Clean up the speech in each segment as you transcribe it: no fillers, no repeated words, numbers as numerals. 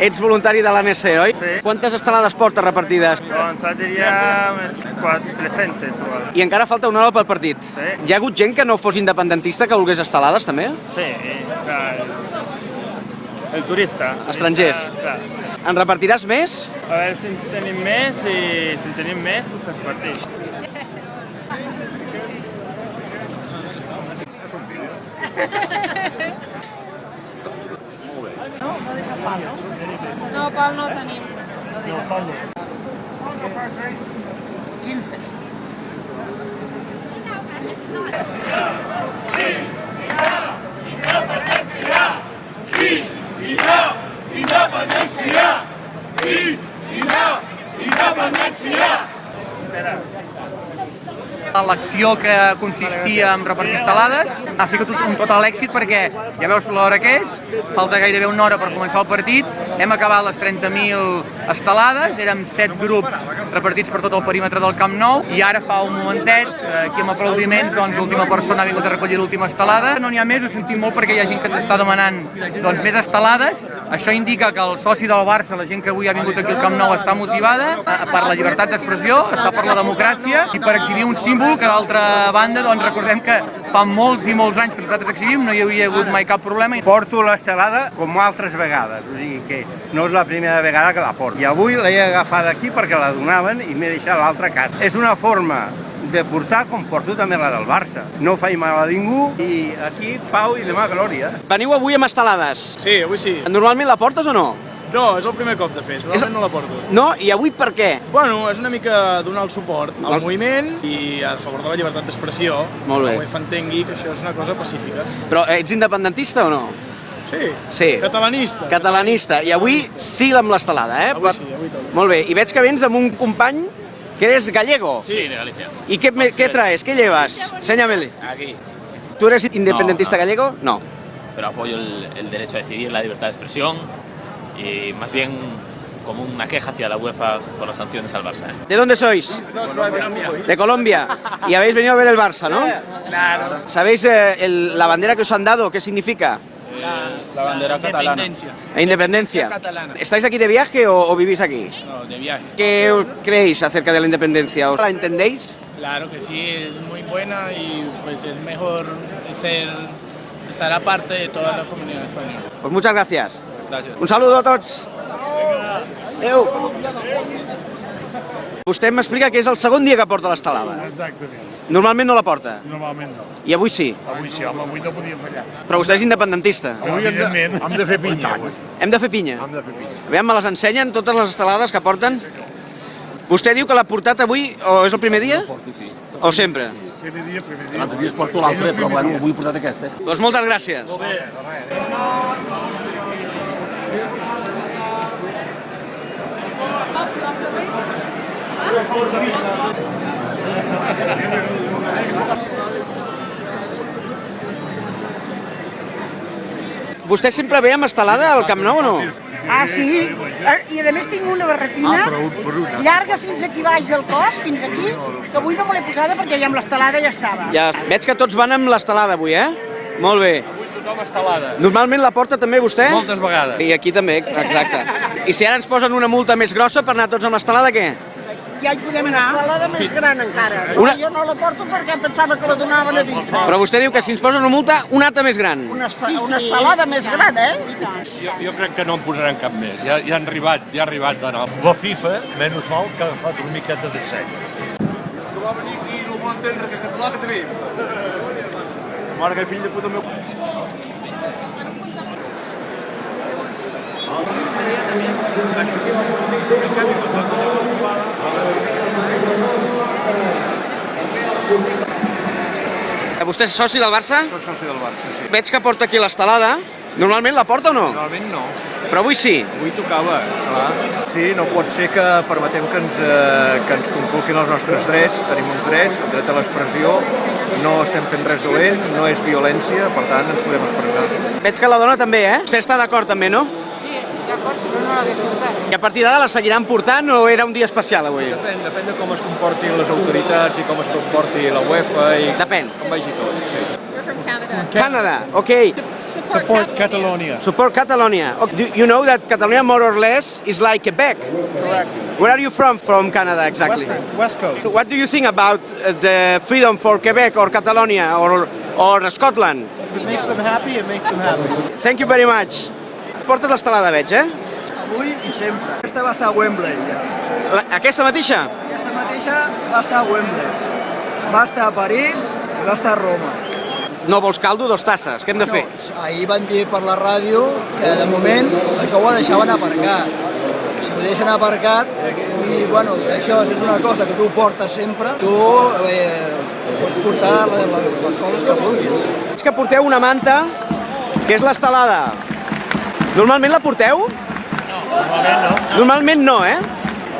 Ets voluntari de l'ANC, oi? Sí. Quantes estelades portes repartides? Doncs diria unes 300 igual. I encara falta una hora pel partit. Sí. Hi ha hagut gent que no fos independentista que volgués estelades, també? Sí, el turista. Estrangers. Clar. En repartiràs més? A veure si en tenim més i si en tenim més, doncs es partit. No, pal no tenim. 15. L'acció que consistia en repartir estelades ha sigut un total èxit perquè ja veus l'hora que és, falta gairebé una hora per començar el partit, hem acabat les 30.000 estelades, érem 7 grups repartits per tot el perímetre del Camp Nou i ara fa un momentet, aquí amb aplaudiments, doncs l'última persona ha vingut a recollir l'última estelada. No n'hi ha més, ho sentim molt perquè hi ha gent que ens està demanant doncs, més estelades. Això indica que el soci del Barça, la gent que avui ha vingut aquí al Camp Nou, està motivada per la llibertat d'expressió, està per la democràcia i per exhibir un símbol que d'altra banda doncs, recordem que fa molts i molts anys que nosaltres exhibim, no hi havia hagut mai cap problema. Porto l'estelada com altres vegades, o sigui que no és la primera vegada que la porto. I avui l'he agafat aquí perquè la donaven i m'he deixat l'altra a casa. És una forma de portar com porto també la del Barça. No faig mal a ningú i aquí pau i demà glòria. Veniu avui amb estelades. Sí, avui sí. Normalment la portes o no? No, és el primer cop de fet, normalment no la porto. No? I avui per què? Bueno, és una mica donar el suport al moviment i a favor de la llibertat d'expressió. Molt bé. Que la UEFA entengui que això és una cosa pacífica. Però ets independentista o no? Sí. Sí. Catalanista. Catalanista. I avui sí amb l'estelada, eh? Avui sí, avui tot. Molt bé. I veig que vens amb un company que eres gallego. Sí, de Galicia. ¿Y qué traes? ¿Qué llevas? Enséñamele. Aquí. ¿Tú eres independentista No. gallego? No. Pero apoyo el derecho a decidir, la libertad de expresión y más bien como una queja hacia la UEFA por las sanciones al Barça. ¿De dónde sois? De Colombia. Y habéis venido a ver el Barça, ¿no? Claro. ¿Sabéis la bandera que os han dado? ¿Qué significa? La bandera catalana. La independencia. Catalana. ¿Estáis aquí de viaje o vivís aquí? No, de viaje. ¿Qué creéis acerca de la independencia? ¿La entendéis? Claro que sí, es muy buena y pues es mejor estar parte de toda la comunidad española. Pues muchas gracias. Gracias. Un saludo a tots. Adéu. Vostè m'explica que és el segon dia que porta l'estelada. Exactament. Normalment no la porta. Normalment no. I avui sí. Avui sí, home, avui no podia fallar. Però vostè és independentista. Avui hem de fer pinya. Avui. Hem de fer pinya. Hem de fer pinya. Aviam, me les ensenyen, totes les estelades que porten? Vostè diu que l'ha portat avui, o és el primer dia? Porto, sí. O sempre? Primer dia. L'altre dia es porto l'altre, però bueno, avui he portat aquesta. Doncs moltes gràcies. Molt bé. Vostè sempre ve amb estelada al Camp Nou o no? Ah, sí? I a més tinc una barretina llarga fins aquí baix del cos, fins aquí, que avui no me l'he posada perquè ja amb l'estelada ja estava. Ja, veig que tots van amb l'estelada avui, eh? Molt bé. Tothom estelada. Normalment la porta també vostè? Moltes vegades. I aquí també, exacte. I si ara ens posen una multa més grossa per anar tots amb l'estelada, què? Ja hi podem anar. Una estelada més gran encara. Jo no la porto perquè pensava que la donaven a dintre. Però vostè diu que si ens posen una multa, una altra més gran. Una estelada més gran, eh? Jo crec que no en posaran cap més. Ja han arribat d'anar. La FIFA, menys mal, que ha agafat una miqueta de seny. Que va venir aquí i no vol entendre que català que també. Mare, que fill de puta meu... Vostè és soci del Barça? Soc soci del Barça, sí. Veig que porta aquí l'estelada. Normalment la porta o no? Normalment no. Però avui sí. Avui tocava, clar. Sí, no pot ser que permetem que ens conculquin els nostres drets. Tenim uns drets, el dret a l'expressió, no estem fent res dolent, no és violència, per tant ens podem expressar. Veig que la dona també, eh? Vostè està d'acord també, no? Sí, estic d'acord, si no, no l'hagués portat. I a partir d'ara la seguiran portant o era un dia especial avui? Depèn de com es comportin les autoritats i com es comporti la UEFA i Depèn. com vagi tot. Sí. We're from Canada. Canada, okay. Support Catalonia. Support Catalonia. You know that Catalonia more or less is like Quebec. Correct. Where are you from Canada exactly? West Coast. So what do you think about the freedom for Quebec or Catalonia or Scotland? If it makes them happy, it makes them happy. Thank you very much. Portes l'estelada, veig, eh? Avui i sempre. Aquesta va estar a Wembley, ja. Aquesta mateixa? Aquesta mateixa va estar a Wembley. Va estar a París i va estar a Roma. No vols caldo, 2 tasses. Què hem de fer? Ahir van dir per la ràdio que de moment això ho deixaven aparcat. Si ho deixen aparcat, i bueno, això és una cosa que tu portes sempre, tu pots portar les coses que vulguis. És que porteu una manta, que és l'estelada. Normalment la porteu? Normalment no. Normalment no, eh?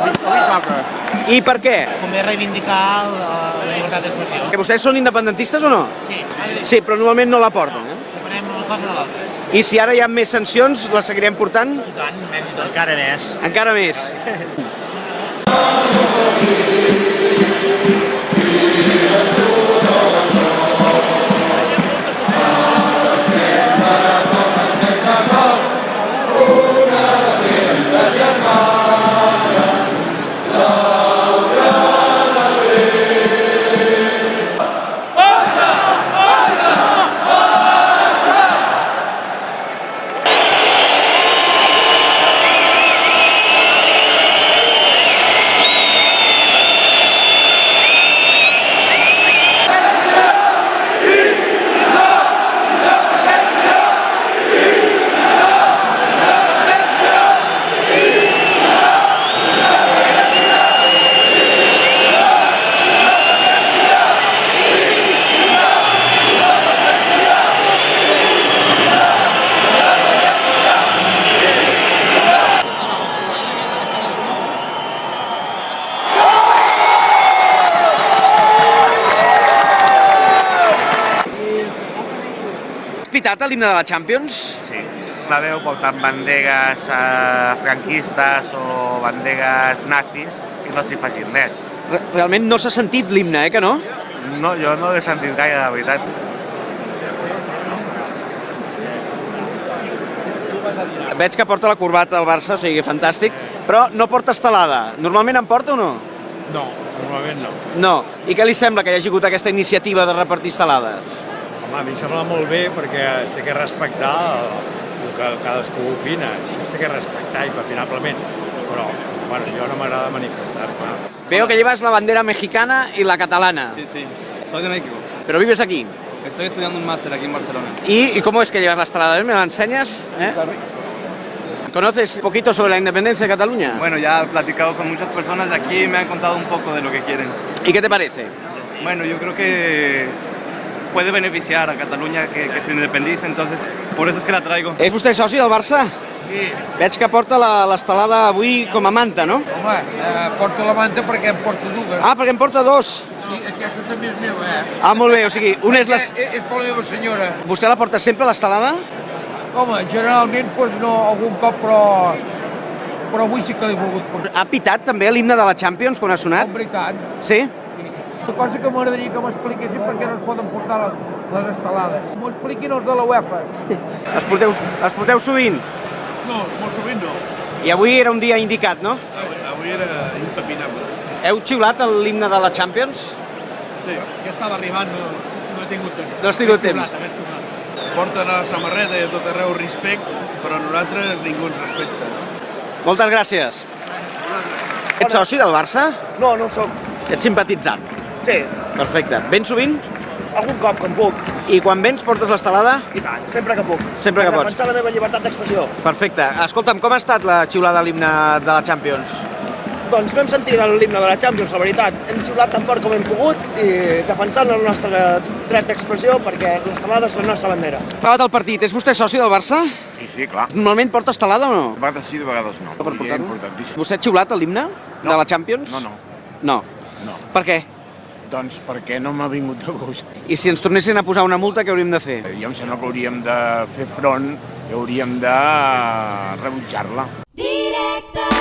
Avui toca. I per què? Convé reivindicar la llibertat d'expressió. Que vostès són independentistes o no? Sí, Sí, però normalment no la porten, eh? separem una cosa de l'altra. I si ara hi ha més sancions, la seguirem portant? I tant, més i tot. Encara més. Encara més. Pitat l'himne de la Champions? Sí, la veu portant banderes franquistes o banderes nazis i no s'hi facin més. Realment no s'ha sentit l'himne, que no? No, jo no l'he sentit gaire, la veritat. Veig que porta la corbata al Barça, o sigui, fantàstic, però no porta estelada. Normalment en porta o no? No, normalment no. No. I què li sembla que hi hagi hagut aquesta iniciativa de repartir estelades? Home, a mi em sembla molt bé perquè es té que respectar el que cadascú opina. Això es té que respectar impepinablement. Però, bueno, jo no m'agrada manifestar-me. Veo que llevas la bandera mexicana y la catalana. Sí, sí. Soy de México. ¿Pero vives aquí? Estoy estudiando un máster aquí en Barcelona. ¿Y cómo es que llevas la estelada? ¿Me la enseñas? ¿Conoces un poquito sobre la independencia de Cataluña? Bueno, ya he platicado con muchas personas de aquí y me han contado un poco de lo que quieren. ¿Y qué te parece? Bueno, yo creo que puede beneficiar a Catalunya que se independice, entonces por eso es que la traigo. És vostè soci del Barça? Sí. Veig que porta l'estelada avui com a manta, no? Home, porto la manta perquè em porto dues. Ah, perquè en porta 2. Sí, aquesta també és meva, Ah, molt bé, o sigui, una és les... És per la meva senyora. Vostè la porta sempre, l'estelada? Home, generalment doncs no, algun cop, però avui sí que l'he volgut portar. Ha pitat també l'himne de la Champions quan ha sonat? Home, i tant. Sí? Una cosa que m'agradaria que m'expliquessin per què no es poden portar les estelades. M'ho expliquin els de la UEFA. Es porteu sovint? No, molt sovint no. I avui era un dia indicat, no? Avui era impepinable. Heu xiulat l'himne de la Champions? Sí. Ja estava arribant, no he tingut temps. No has tingut temps. Porten la samarreta i a tot arreu respecte, però a nosaltres ningú ens respecta. Moltes gràcies. Ets soci del Barça? No, no ho soc. Ets simpatitzant? Sí. Perfecte. Vens sovint? Algun cop, quan puc. I quan vens portes l'estelada? I tant, sempre que puc. Sempre que per pots. defensar la meva llibertat d'expressió. Perfecte. Escolta'm, com ha estat la xiulada de l'himne de la Champions? Doncs no hem sentit l'himne de la Champions, la veritat. Hem xiulat tan fort com hem pogut i defensant el nostre dret d'expressió perquè l'estelada és la nostra bandera. Acabat el partit. És vostè soci del Barça? Sí, sí, clar. Normalment porta estelada o no? De vegades sí, de vegades no. Per portar-lo? Importantíssim. Vostè ha xiulat l'himne de la Champions? No, no. No. No. Per què? Doncs perquè no m'ha vingut de gust. I si ens tornessin a posar una multa, què hauríem de fer? Jo em sembla que hauríem de fer front i hauríem de rebutjar-la. directe.